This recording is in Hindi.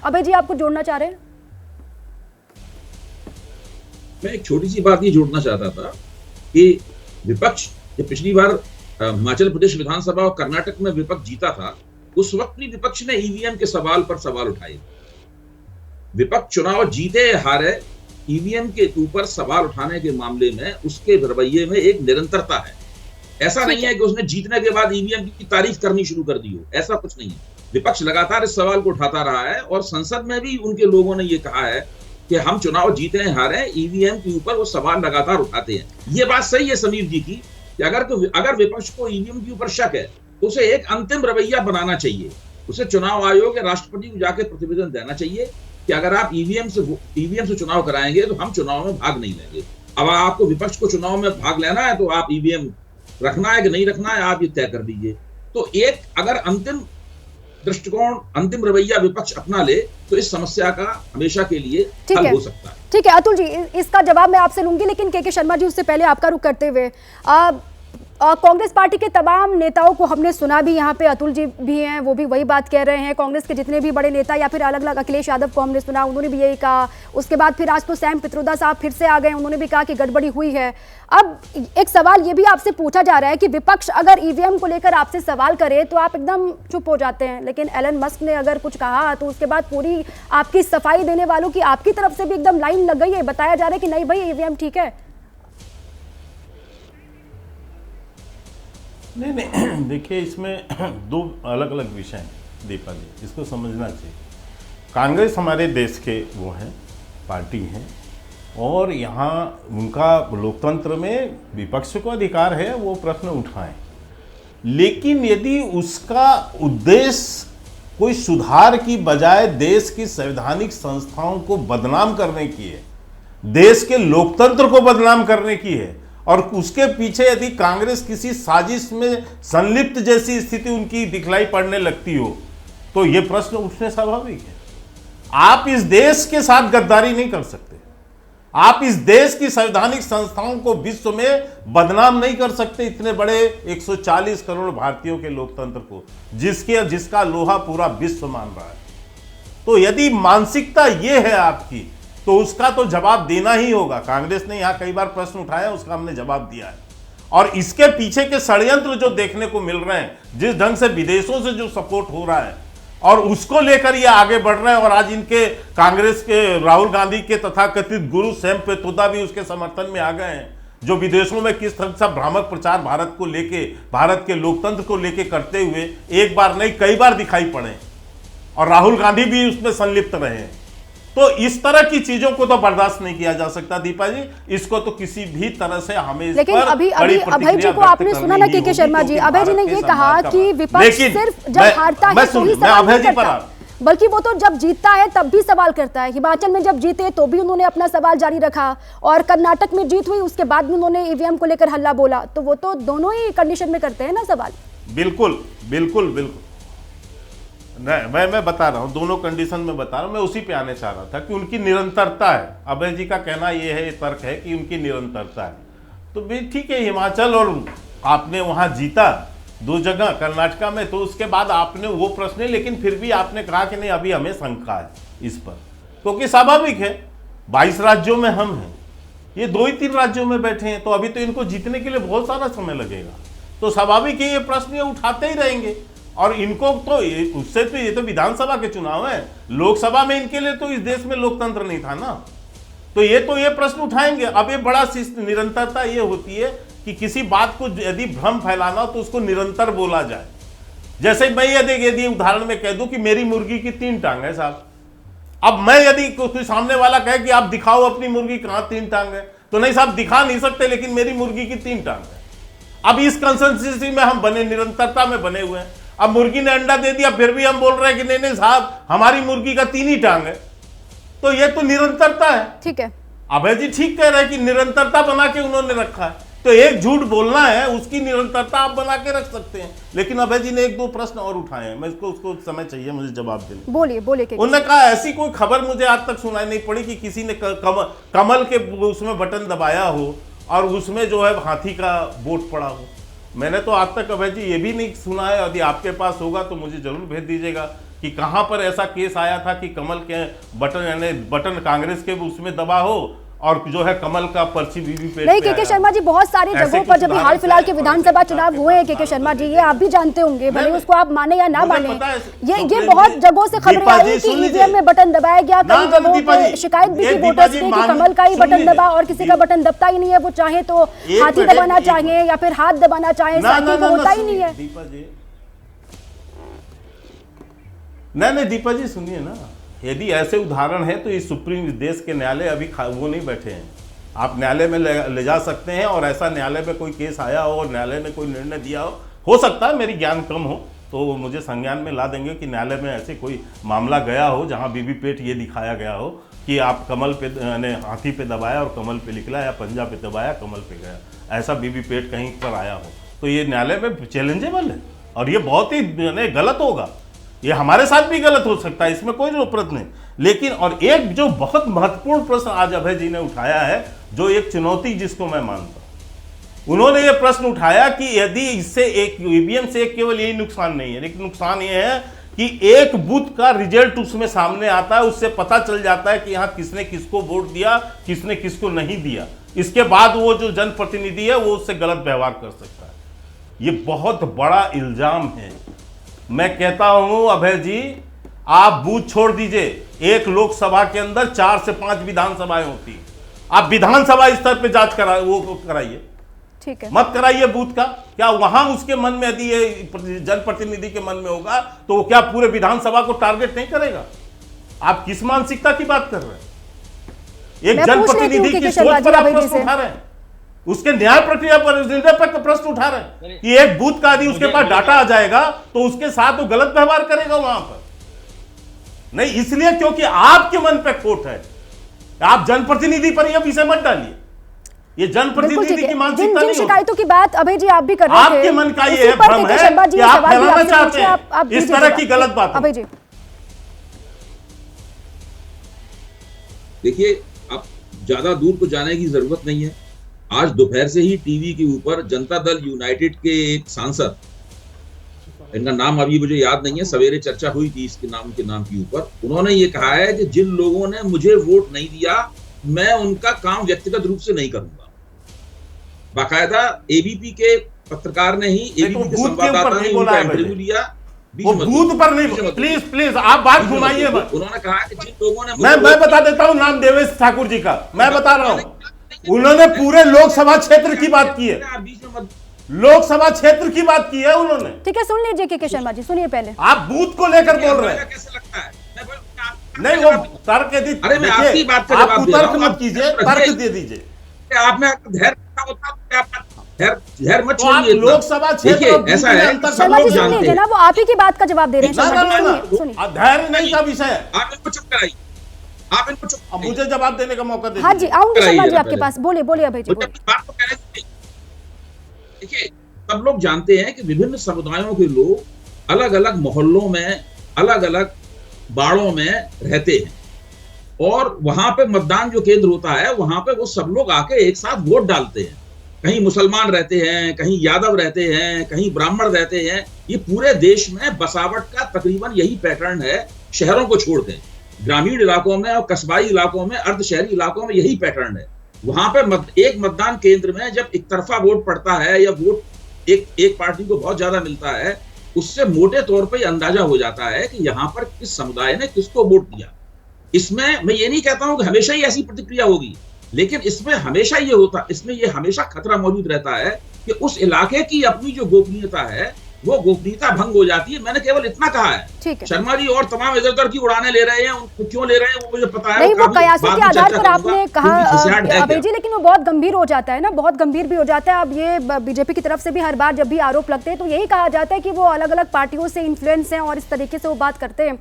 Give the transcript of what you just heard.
अभय जी आपको जोड़ना चाह रहे हैं? मैं एक छोटी सी बात ये जोड़ना चाहता था कि विपक्ष जब पिछली बार हिमाचल प्रदेश विधानसभा और कर्नाटक में विपक्ष जीता था, उस वक्त भी विपक्ष ने ईवीएम के सवाल पर सवाल उठाए। विपक्ष चुनाव जीते हारे, ईवीएम के ऊपर सवाल उठाने के मामले में उसके रवैये में एक निरंतरता है। ऐसा नहीं है कि उसने जीतने के बाद ईवीएम की तारीफ करनी शुरू कर दी हो, ऐसा कुछ नहीं है। विपक्ष लगातार इस सवाल को उठाता रहा है और संसद में भी उनके लोगों ने ये कहा है कि हम चुनाव जीते हैं हारे, ईवीएम के ऊपर वो सवाल लगातार उठाते हैं। ये बात सही है समीर जी की कि अगर विपक्ष को ईवीएम के ऊपर शक है तो उसे एक अंतिम रवैया बनाना चाहिए। उसे चुनाव आयोग या राष्ट्रपति को जाकर प्रतिवेदन देना चाहिए कि अगर आप ईवीएम से चुनाव कराएंगे तो हम चुनाव में भाग नहीं लेंगे। अब आपको विपक्ष को चुनाव में भाग लेना है तो आप ईवीएम रखना है कि नहीं रखना है, आप ये तय कर दीजिए। तो एक अगर अंतिम दृष्टिकोण, अंतिम रवैया विपक्ष अपना ले तो इस समस्या का हमेशा के लिए हल हो सकता है। ठीक है अतुल जी, इसका जवाब मैं आपसे लूंगी, लेकिन के शर्मा जी उससे पहले आपका रुख करते हुए कांग्रेस पार्टी के तमाम नेताओं को हमने सुना भी, यहाँ पे अतुल जी भी हैं, वो भी वही बात कह रहे हैं। कांग्रेस के जितने भी बड़े नेता या फिर अलग अलग, अखिलेश यादव को हमने सुना, उन्होंने भी यही कहा। उसके बाद फिर आज तो सैम पित्रोदा साहब फिर से आ गए, उन्होंने भी कहा कि गड़बड़ी हुई है। अब एक सवाल ये भी आपसे पूछा जा रहा है कि विपक्ष अगर ईवीएम को लेकर आपसे सवाल करे तो आप एकदम चुप हो जाते हैं, लेकिन एलन मस्क ने अगर कुछ कहा तो उसके बाद पूरी आपकी सफाई देने वालों की आपकी तरफ से भी एकदम लाइन लग गई है। बताया जा रहा है कि नहीं भाई ईवीएम ठीक है। नहीं, देखिए इसमें दो अलग अलग विषय हैं दीपा जी, इसको समझना चाहिए। कांग्रेस हमारे देश के वो हैं, पार्टी हैं, और यहाँ उनका लोकतंत्र में विपक्ष को अधिकार है वो प्रश्न उठाएं, लेकिन यदि उसका उद्देश्य कोई सुधार की बजाय देश की संवैधानिक संस्थाओं को बदनाम करने की है, देश के लोकतंत्र को बदनाम करने की है, और उसके पीछे यदि कांग्रेस किसी साजिश में संलिप्त जैसी स्थिति उनकी दिखलाई पड़ने लगती हो तो यह प्रश्न उठने स्वाभाविक है। आप इस देश के साथ गद्दारी नहीं कर सकते, आप इस देश की संवैधानिक संस्थाओं को विश्व में बदनाम नहीं कर सकते, इतने बड़े 140 करोड़ भारतीयों के लोकतंत्र को जिसका लोहा पूरा विश्व मान रहा है। तो यदि मानसिकता यह है आपकी तो उसका तो जवाब देना ही होगा। कांग्रेस ने यहां कई बार प्रश्न उठाया, उसका हमने जवाब दिया है। और इसके पीछे के षड्यंत्र जो देखने को मिल रहे हैं, जिस ढंग से विदेशों से जो सपोर्ट हो रहा है और उसको लेकर ये आगे बढ़ रहे हैं, और आज इनके कांग्रेस के राहुल गांधी के तथाकथित गुरु सैम पित्रोदा भी उसके समर्थन में आ गए हैं, जो विदेशों में किस तरह से भ्रामक प्रचार भारत को लेके, भारत के लोकतंत्र को लेके करते हुए एक बार नहीं कई बार दिखाई पड़े, और राहुल गांधी भी उसमें संलिप्त रहे हैं। तो इस तरह की चीजों को तो बर्दाश्त नहीं किया जा सकता दीपा जी, इसको तो किसी भी तरह से हमें इस लेकिन पर अभी अभय जी को आपने सुना ना के शर्मा जी, अभय जी ने ये कहा कि विपक्ष सिर्फ जब हारता है तो ही सवाल नहीं करता, बल्कि वो तो जब जीतता है तब भी सवाल करता है। हिमाचल में जब जीते तो भी उन्होंने अपना सवाल जारी रखा, और कर्नाटक में जीत हुई उसके बाद भी उन्होंने ईवीएम को लेकर हल्ला बोला। तो वो तो दोनों ही कंडीशन में करते हैं ना सवाल। बिल्कुल बिल्कुल बिल्कुल, नहीं मैं बता रहा हूं, दोनों कंडीशन में बता रहा हूं। मैं उसी पे आने चाह रहा था कि उनकी निरंतरता है। अभय जी का कहना यह है, तर्क है कि उनकी निरंतरता है। तो भी ठीक है, हिमाचल और आपने वहां जीता 2 जगह, कर्नाटका में, तो उसके बाद आपने वो प्रश्न, लेकिन फिर भी आपने कहा कि नहीं अभी हमें शंका है इस पर, क्योंकि स्वाभाविक है 22 राज्यों में हम हैं, ये 2 ही 3 राज्यों में बैठे हैं, तो अभी तो इनको जीतने के लिए बहुत सारा समय लगेगा। तो स्वाभाविक है ये प्रश्न ये उठाते ही रहेंगे, और इनको तो उससे तो ये तो विधानसभा के चुनाव है, लोकसभा में इनके लिए तो इस देश में लोकतंत्र नहीं था ना, तो ये प्रश्न उठाएंगे। अब ये बड़ा निरंतरता ये होती है कि किसी बात को यदि भ्रम फैलाना तो उसको निरंतर बोला जाए। जैसे मैं यदि उदाहरण में कह दूं कि मेरी मुर्गी की 3 टांग है साहब, अब मैं यदि कोई सामने वाला कहे कि आप दिखाओ अपनी मुर्गी कहां 3 टांग है, तो नहीं साहब दिखा नहीं सकते, लेकिन मेरी मुर्गी की 3 टांग है। अब इस कंसिस्टेंसी में हम बने, निरंतरता में बने हुए हैं। अब मुर्गी ने अंडा दे दिया, फिर भी हम बोल रहे हैं कि नहीं साहब हमारी मुर्गी का 3 ही टांग है, तो ये तो निरंतरता है। ठीक है, अभय जी ठीक कह रहे हैं कि निरंतरता बना के उन्होंने रखा है, तो एक झूठ बोलना है उसकी निरंतरता आप बना के रख सकते हैं। लेकिन अभय जी ने 1-2 प्रश्न और उठाए हैं, मैं उसको समय चाहिए मुझे जवाब देने। बोलिए बोलिए। उन्होंने कहा ऐसी कोई खबर मुझे आज तक सुनाई नहीं पड़ी कि किसी ने कमल के उसमें बटन दबाया हो और उसमें जो है हाथी का वोट पड़ा हो। मैंने तो आज तक अभय जी ये भी नहीं सुना है, यदि आपके पास होगा तो मुझे जरूर भेज दीजिएगा कि कहां पर ऐसा केस आया था कि कमल के बटन यानी बटन कांग्रेस के उसमें दबा हो और जो है कमल का पर्ची वीवीपैट नहीं के शर्मा जी, बहुत सारी जगहों पर जब हाल फिलहाल के विधानसभा चुनाव हुए हैं के शर्मा जी, ये आप भी जानते होंगे, भले उसको आप माने या ना माने, ये बहुत जगहों से खबरें आई कि ईवीएम में बटन दबाया गया, कई जगहों पे शिकायत भी की वोटर्स ने कि कमल का ही बटन दबा और किसी का बटन दबता ही नहीं है, वो चाहे तो हाथी दबाना चाहे या फिर हाथ दबाना चाहे, साथी को होता ही नहीं है। नहीं दीपा जी सुनिए ना, यदि ऐसे उदाहरण है तो इस सुप्रीम देश के न्यायालय अभी वो नहीं बैठे हैं, आप न्यायालय में ले जा सकते हैं और ऐसा न्यायालय में कोई केस आया हो और न्यायालय ने कोई निर्णय दिया हो सकता है मेरी ज्ञान कम हो तो मुझे संज्ञान में ला देंगे कि न्यायालय में ऐसे कोई मामला गया हो जहां वीवीपैट ये दिखाया गया हो कि आप कमल पे यानी हाथी पे दबाया और कमल पे निकला या पंजा पे दबाया कमल पे गया, ऐसा वीवीपैट कहीं पर आया हो तो ये न्यायालय में चैलेंजेबल है और ये बहुत ही गलत होगा, ये हमारे साथ भी गलत हो सकता है, इसमें कोई प्रश्न नहीं। लेकिन और एक जो बहुत महत्वपूर्ण प्रश्न आज अभय जी ने उठाया है, जो एक चुनौती जिसको मैं मानता हूं, उन्होंने ये प्रश्न उठाया कि यदि इससे एक ईवीएम से केवल यही नुकसान नहीं है, लेकिन नुकसान ये है कि एक बूथ का रिजल्ट उसमें सामने आता है, उससे पता चल जाता है कि यहां किसने किसको वोट दिया, किसने किसको नहीं दिया, इसके बाद वो जो जनप्रतिनिधि है वो उससे गलत व्यवहार कर सकता है। ये बहुत बड़ा इल्जाम है। मैं कहता हूं अभय जी, आप बूथ छोड़ दीजिए, एक लोकसभा के अंदर 4 से 5 विधानसभाएं होती हैं, आप विधानसभा स्तर पे जांच कराइए, ठीक है, मत कराइए बूथ का, क्या वहां उसके मन में यदि ये जनप्रतिनिधि के मन में होगा तो वो क्या पूरे विधानसभा को टारगेट नहीं करेगा? आप किस मानसिकता की बात कर रहे हैं? एक जनप्रतिनिधि की सोच पर आप प्रश्न उठा रहे हैं, उसके न्याय प्रक्रिया पर निरपेक्ष प्रश्न उठा रहे हैं कि एक बूथ का यदि उसके पास डाटा आ जाएगा तो उसके साथ वो गलत व्यवहार करेगा वहां पर नहीं, इसलिए क्योंकि आपके मन पे खोट है, आप जनप्रतिनिधि पर यह विषय मत डालिए, ये जनप्रतिनिधि की मानसिकता नहीं। शिकायतों की बात अभय जी आप भी कर रहे थे, आपके मन का ये भ्रम है कि आप फैलाना चाहते हैं इस तरह की गलत बात। अभय जी देखिए, अब ज्यादा दूर को जाने की जरूरत नहीं है। आज दोपहर से ही टीवी के ऊपर जनता दल यूनाइटेड के एक सांसद, इनका नाम अभी मुझे याद नहीं है, सवेरे चर्चा हुई थी इसके नाम के ऊपर, उन्होंने ये कहा है कि जिन लोगों ने मुझे वोट नहीं दिया मैं उनका काम व्यक्तिगत रूप से नहीं करूंगा। बाकायदा एबीपी के पत्रकार ने ही, एबीपी के संवाददाता ने उनका इंटरव्यू लिया, वो बूथ पर नहीं, प्लीज आप बात घुमाइए। उन्होंने कहा कि जिन लोगों ने, मैं बता देता हूं नाम देवेश ठाकुर जी का, मैं बता रहा हूं, उन्होंने पूरे लोकसभा क्षेत्र की बात की है, लोकसभा क्षेत्र की बात की है उन्होंने। ठीक है, सुन लीजिए के शर्मा जी, सुनिए पहले। आप बूथ को लेकर बोल रहे हैं, कैसे लगता है? नहीं वो तर्क यदि, अरे मैं आपकी बात का आप तर्क मत कीजिए, तर्क दे दीजिए। आप में धैर्य मत तो आप छोड़िए। लोकसभा क्षेत्र ऐसा है, शर्मा जी सुन लीजिए ना, वो आप ही की बात का जवाब दे रहे हैं। सुनिए, धैर्य नहीं का विषय है, आप इनको चुप कराइए, आप इनको चुप, अब मुझे जवाब देने का मौका दीजिए। हाँ जी, आऊंगी शर्मा जी आपके पास, बोलिए अभय जी। देखिए, सब लोग जानते हैं कि विभिन्न समुदायों के लोग अलग अलग मोहल्लों में, अलग अलग बाड़ों में रहते हैं और वहां पे मतदान जो केंद्र होता है वहां पे वो सब लोग आके एक साथ वोट डालते हैं। कहीं मुसलमान रहते हैं, कहीं यादव रहते हैं, कहीं ब्राह्मण रहते हैं। ये पूरे देश में बसावट का तकरीबन यही पैटर्न है, शहरों को छोड़ दें, ग्रामीण इलाकों में और कस्बाई इलाकों में, अर्ध शहरी इलाकों में यही पैटर्न है। वहां पे एक मतदान केंद्र में जब एक तरफा वोट पड़ता है या वोट एक पार्टी को बहुत ज्यादा मिलता है, उससे मोटे तौर पे अंदाजा हो जाता है कि यहाँ पर किस समुदाय ने किसको वोट दिया। इसमें मैं ये नहीं कहता हूं कि हमेशा ही ऐसी प्रतिक्रिया होगी, लेकिन इसमें हमेशा ये हमेशा खतरा मौजूद रहता है कि उस इलाके की अपनी जो गोपनीयता है वो गोपनीयता भंग हो जाती है। मैंने केवल इतना कहा है। शर्मा जी और तमाम इधर-उधर की उड़ाने ले रहे हैं, उनको क्यों ले रहे हैं वो मुझे पता है। नहीं, वो कयासों के आधार पर आपने कहा अभय जी, लेकिन वो बहुत गंभीर हो जाता है ना, बहुत गंभीर भी हो जाता है। अब ये बीजेपी की तरफ से भी हर बार जब भी आरोप लगते हैं तो यही कहा जाता है कि वो अलग अलग पार्टियों से इन्फ्लुएंस हैं और इस तरीके से वो बात करते हैं।